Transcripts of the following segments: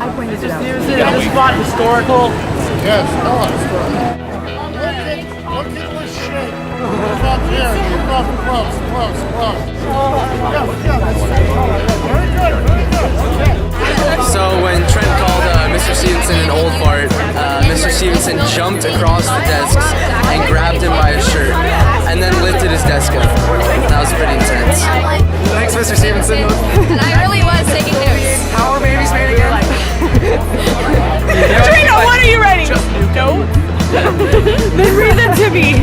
I pointed it out. Stevenson, this spot historical. Yes, historical. Look at this shape. Move up here. Move up close. Very good. Okay. So when Trent called Mr. Stephenson an old fart, Mr. Stephenson jumped across the desks and grabbed him by his shirt, and then lifted his desk up. That was pretty intense. Thanks, Mr. Stephenson. I really was taking notes. How are babies made again? Trina, what are you writing? No. Then read them to me.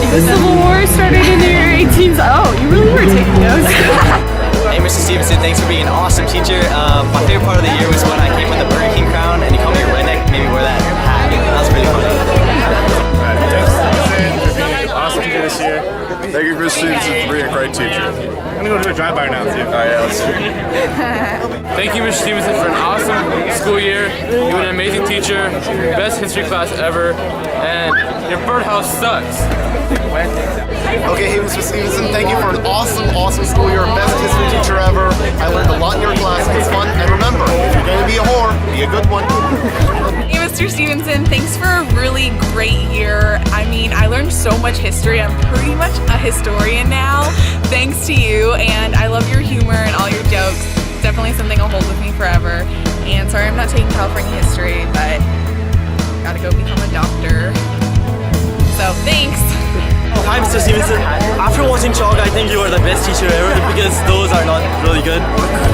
The Civil War started in the year 18. Oh, you really were taking notes. Hey, Mr. Stephenson, thanks for being an awesome teacher. My favorite part of the year was when I came with the Burger King crown and you called me a redneck and made me wear that hat. That was pretty funny. Thanks, Stephenson, for being an awesome teacher this year. Thank you, Mr. Stephenson, for being a great teacher. I'm gonna go do a drive-by now, too. Oh, yeah, let's do it. Thank you, Mr. Stephenson, for an awesome school year. You were an amazing teacher, best history class ever, and your birdhouse sucks. Okay, hey, Mr. Stephenson, thank you for an awesome school year. Best history teacher ever. I learned a lot in your class. It's fun. And remember, if you're going to be a whore, be a good one. Hey, Mr. Stephenson, thanks for a really great year. I mean, I learned so much history. I'm pretty much a historian now, thanks to you, and I love your humor and all your jokes. It's definitely something I'll hold with me forever. And sorry I'm not taking California history, but gotta go become a doctor. So, thanks. Hi, Mr. Stephenson. After watching Chalk, I think you are the best teacher ever because those are not really good.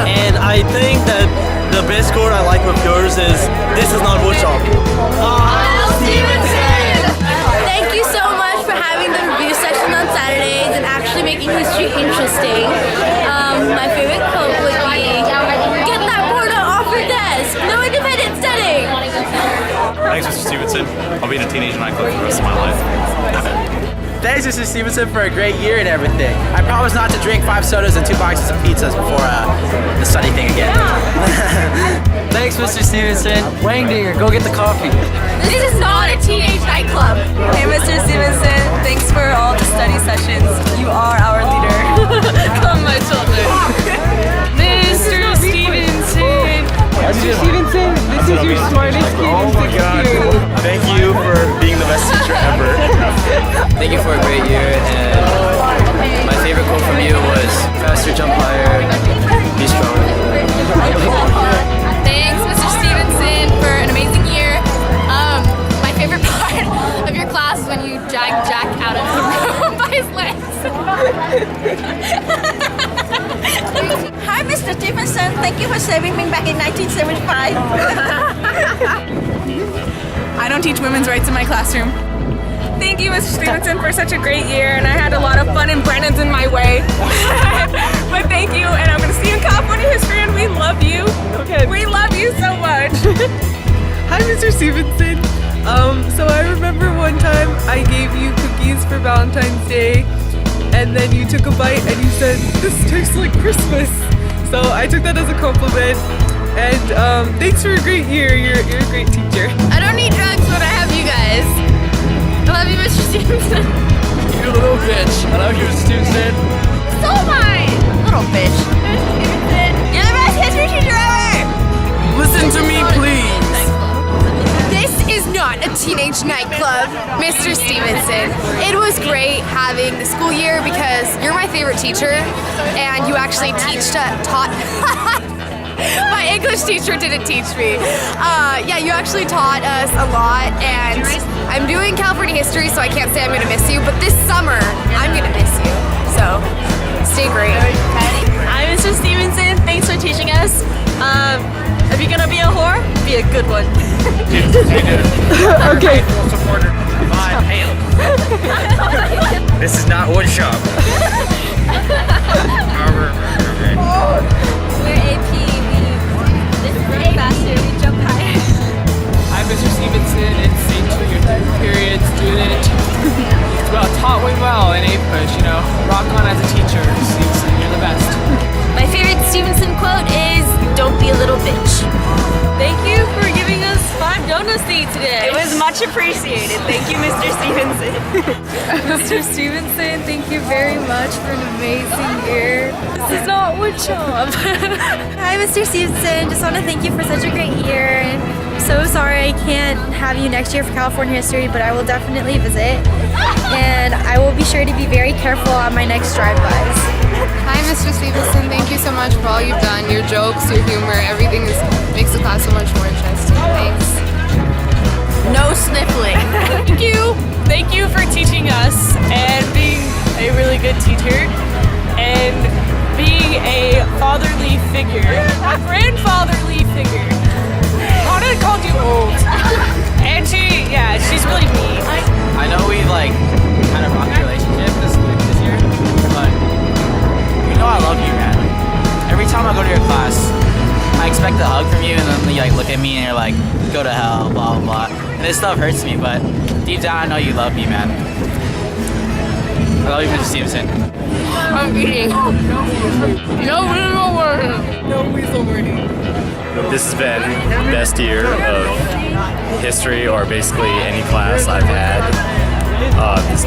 And I think that the best quote I like of yours is, "This is not wood shop." Stephenson! Thank you so much for having the review session on Saturdays and actually making history interesting. My favorite quote would be, "Get that porno off your desk! No independent studying!" Thanks, Mr. Stephenson. I'll be in a teenage nightclub for the rest of my life. Thanks, Mr. Stephenson, for a great year and everything. I promise not to drink 5 sodas and 2 boxes of pizzas before the study thing again. Thanks, Mr. Stevenson. Wang Dinger, go get the coffee. This is not a teenage nightclub. Hey, Mr. Stephenson, thanks for all the study sessions. You are our leader. Come, my children. Mr. Stevenson. Mr. Stevenson, this is your smartest kid in 6th year. Thank you for being the best teacher ever. Thank you for a great year, and my favorite quote from you was, "Faster, jump higher, be strong." Thanks, Mr. Stephenson, for an amazing year. My favorite part of your class is when you dragged Jack out of the room by his legs. Hi, Mr. Stephenson. Thank you for saving me back in 1975. I don't teach women's rights in my classroom. Thank you, Mr. Stephenson, for such a great year, and I had a lot of fun, and Brennan's in my way. But thank you, and I'm going to see you in California history, and we love you. Okay. We love you so much. Hi, Mr. Stephenson. So I remember one time I gave you cookies for Valentine's Day, and then you took a bite and you said, "This tastes like Christmas." So I took that as a compliment, and thanks for a great year. You're a great teacher. I don't need drugs, but I have you guys. I love you, Mr. Stephenson. You little bitch. I love you, Mr. Stevenson. So am I. Little bitch. Mr. Stephenson, you're the best history teacher ever. Listen to me, please. This is not a teenage nightclub, Mr. Stephenson. It was great having the school year because you're my favorite teacher and you actually taught my English teacher didn't teach me. Yeah, you actually taught us a lot, and I'm doing California history, so I can't say I'm gonna miss you, but this summer, I'm gonna miss you. So, stay great. Hi, Mr. Stephenson. Thanks for teaching us. If you're gonna be a whore, be a good one. Okay. Supporter by Hale. This is not wood shop. We're AP, this is faster, we jump higher. I'm Mr. Stephenson, it's a 2-year period student. Well, taught way well in APUSH, you know. Rock on as a teacher, Stevenson, you're the best. My favorite Stephenson quote is, "Don't be a little bitch." Thank you for giving us 5 donuts to eat today. It was much appreciated. Thank you, Mr. Stephenson. Mr. Stevenson, thank you very much for an amazing year. This is not woodshop. Hi, Mr. Stephenson. Just want to thank you for such a great year. So sorry I can't have you next year for California history, but I will definitely visit. And I will be sure to be very careful on my next drive-bys. Hi, Mr. Stevenson. Thank you so much for all you've done. Your jokes, your humor, everything makes the class so much more interesting. Thanks. No sniffling. Thank you. Thank you for teaching us and being a really good teacher and being a fatherly figure, a grandfatherly figure. Lana called you old. And she's really mean. I know we kind of rocked your relationship this year, but you know I love you, man. Every time I go to your class, I expect a hug from you, and then you look at me and you're like, go to hell, blah blah blah. And this stuff hurts me, but deep down I know you love me, man. I love you, Mr. Stevenson. I'm eating. No weasel wording. No weasel wording. This has been the best year of history, or basically any class I've had. This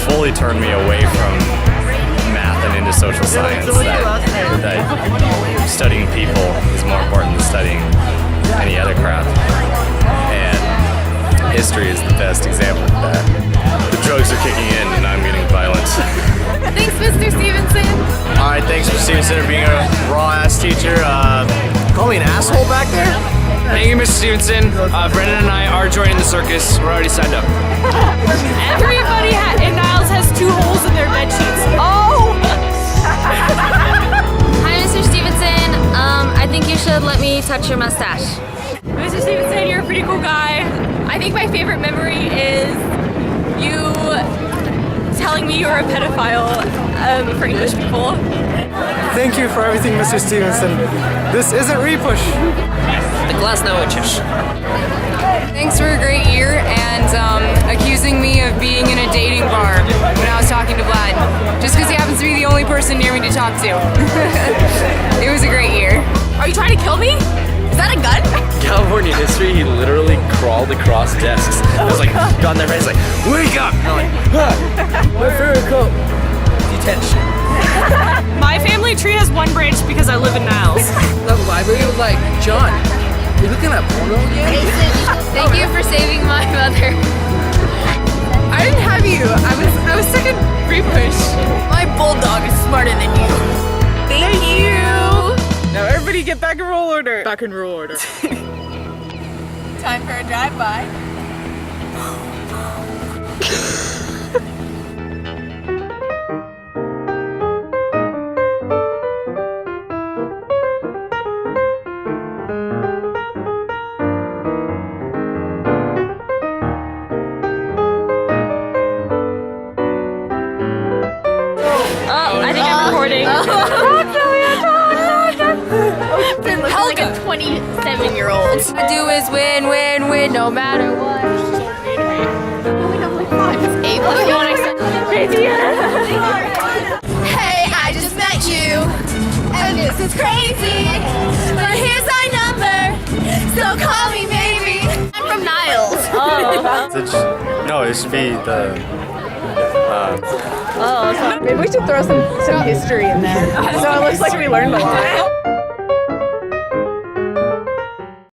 fully turned me away from math and into social science. That studying people is more important than studying any other crap. And history is the best example of that. The drugs are kicking in and I'm getting violent. Thanks, Mr. Stevenson. Alright, thanks for Stevenson for being a raw-ass teacher. Call me an asshole back there? Thank you, Mr. Stevenson. Brendan and I are joining the circus. We're already signed up. Everybody in Niles has 2 holes in their bed sheets. Oh! Hi, Mr. Stevenson. I think you should let me touch your mustache. Mr. Stevenson, you're a pretty cool guy. I think my favorite memory is you telling me you were a pedophile for English people. Thank you for everything, Mr. Stevenson. This isn't Repush. The glass now itches. Thanks for a great year and accusing me of being in a dating bar when I was talking to Vlad, just because he happens to be the only person near me to talk to. It was a great year. Are you trying to kill me? Is that a gun? California history, he literally crawled across desks. I was like, got in their face, like, wake up! And I'm like, my favorite coat. Detention. My family tree has 1 branch because I live in Niles. The library was like, John, you looking at porno again? Thank you for saving my mother. I didn't have you. I was second Repush. My bulldog is smarter than you. Thank you. Now everybody get back in roll order. Back in roll order. Time for a drive-by. I think I'm recording. How like a 27-year-old. I do is win, win, win, no matter what. Hey, I just met you, and this is crazy. But here's my number, so call me maybe. I'm from Niles. No, it should be the... Maybe we should throw some history in there, so it looks like we learned a lot.